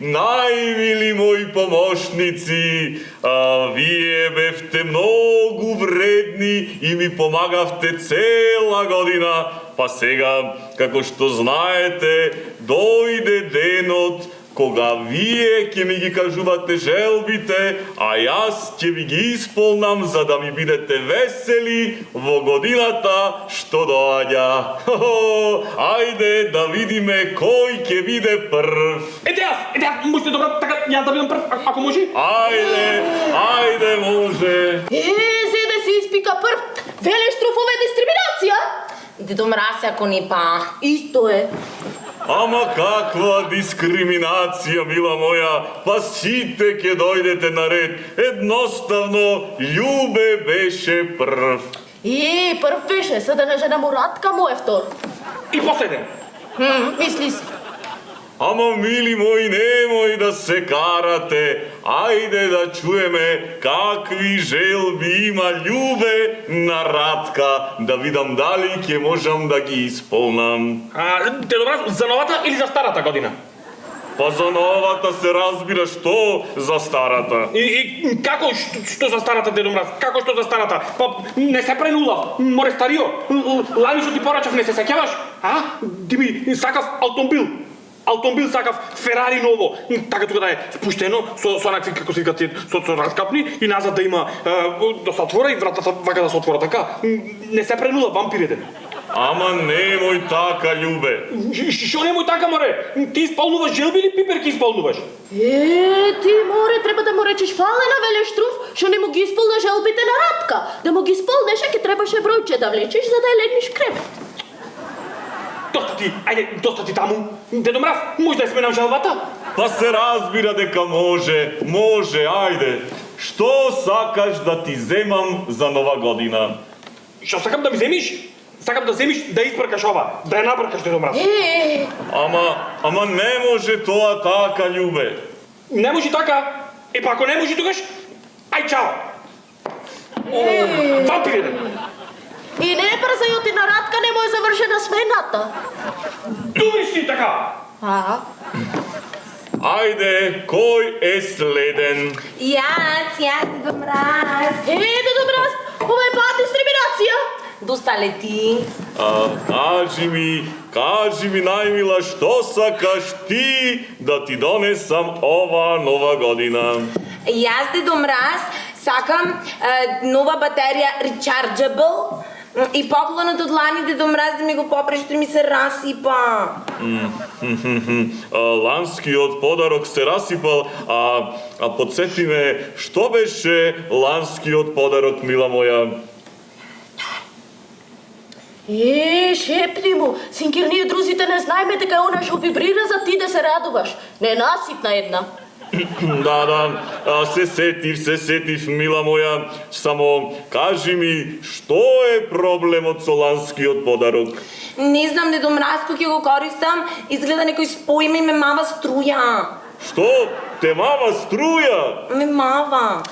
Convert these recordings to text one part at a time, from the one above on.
Najmili moji pomoćnici, vije bevte mnogo vredni i mi pomagavte cela godina, pa sega, kako što znajete, dojde denot koga vije ke mi gi kažuvate želbite, a jas će vi gi ispolnam, za da mi budete veseli vo godinata što dođa. Ajde da vidime koj ke vide prv. Ете јас, можете добро, така, јас да бидам прв, ако може? Ajde, može. Седе се испика прв. Велештров, ова е дискриминација. Дедо Мраз, ако не па. Исто е. Ama kakva diskriminacija, mila moja, pa site ke dojdete na red. Jednostavno, Ljube beše prv. Прв беше, sada na žena mu Ratка му е втор. И последен. Мисли си. Ama, mili moji, nemoj da se karate. Ajde da čujeme kakvi želbi ima Ljube na Ratka, da vidam da li ke možem da gi ispolnam. Дедо Мраз, за новата или за старата година? Pa za novata se razbira, što za starata. И како што за старата, Дедо Мраз? Како што за старата? Па не се пренулав, море старио. Лани што ти порачав, не се сеќаваш? Ти ми сакав автомобил сакав Ферари ново, така тука да е спуштено со накви како се викат со раскапни и назад да има да се отвора и вратата вака да се отвора така. Не се пренула вампирите. Ама немoj така, Ljube. Шо немој така, море? Ти исполнуваш желби или пиперки исполнуваш? Ти, море, треба да му речеш фале на Велештров, што не му ги исполна желбите на Ratка. Да му ги исполнеш, ке требаше бројче да влечеш, за да ја легнеш кревет. Доста ти таму. Дедо Мраз, може да ја сменам желбата? Pa se razbira дека može, ajde. Što sakaš da ti zemam za Nova godina? Што сакам да ми земиш? Сакам да земиш да испркаш ова, да ја набркаш, Дедо Мраз. Ама не може тоа така, Ljube. Не може така? Па ако не може тогаш, ај чао. Вампире. И не брзају ти на Ratка, не му е завршена смената. Думиш ти така? Ajde, koj je sleden? Јас, Дедо Мраз. Дедо Мраз, ова е пат дискриминација. Доста ли ти? Kaži mi najmila, što sakaš ti da ti donesam ova Nova godina? Јас, Дедо Мраз, сакам нова батерија rechargeable и поклонот од Лани, Дедо Мраз, да ми го попреш, да ми се расипа. Lanskиот подарок се расипал, a podsjeti me, što beše lanskиот подарок, mila moja? Шепни му, синкер, ние друзите не знаеме дека она што вибрира за ти да се радуваш. Ненаситна една. Da, se setiv, mila moja, samo kaži mi, što je problem od solanskиот подарок? Не знам, Дедо Мраз, кој ќе го користам, изгледа некој споиме и ме мава струја. Što? Te mava struja? Ме мава.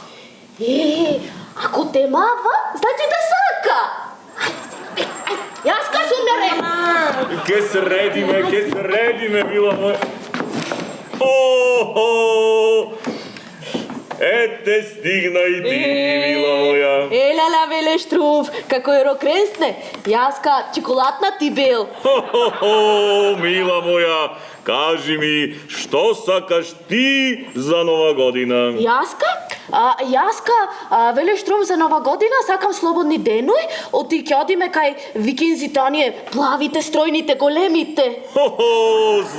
Ако те мава, значи те сака. Јас кажам на ред. Ке se redime, mila moja. Ете, стигна и ти, мила моја. Лала, Велештров, како е рокресне. Јаска, чоколадна ти бил. Мила моја, кажи ми, што сакаш ти за Нова година? Јаска, Велештров, за Нова година сакам слободни денови, оти ќе одиме кај викинзите, оние плавите, стројните, големите.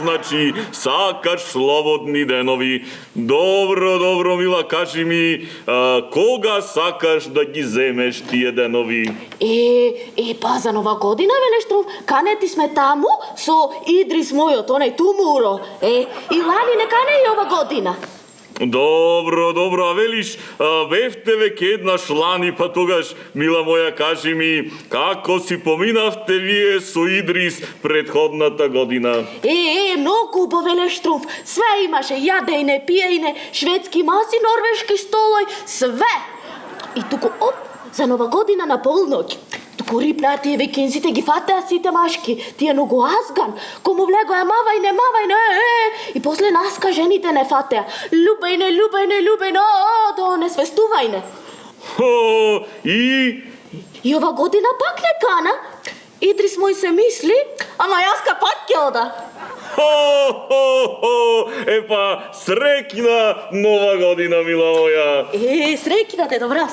Значи, сакаш слободни денови. Добро, мила, кажи ми, кога сакаш да ги земеш тие денови? Па за Нова година, Велештров, канети сме таму со Идрис мојот, онај Тумуро. И Лани не кане и ова година. Добро, добро, а велиш, бевте веќе еднаш лани, па тогаш, мила моја, кажи ми, како си поминавте вие со Идрис предходната година? Многу убаво, Велештруф. Све имаше, јадејне, пиејне, шведски маси, норвешки столој, све. И туку, за нова година на полноќ, туку рипнаа тие викинзите ги фатеа сите машки, тие многу азган, кому влегоа мавајне, и после наска жените не фатеа. Любејне, да не свестувајне. И ова година пак не кана. Идрис мој се мисли, ама јаска пак ќе ода. Епа, среќна нова година, мила моја. Среќна, Дедо Мраз.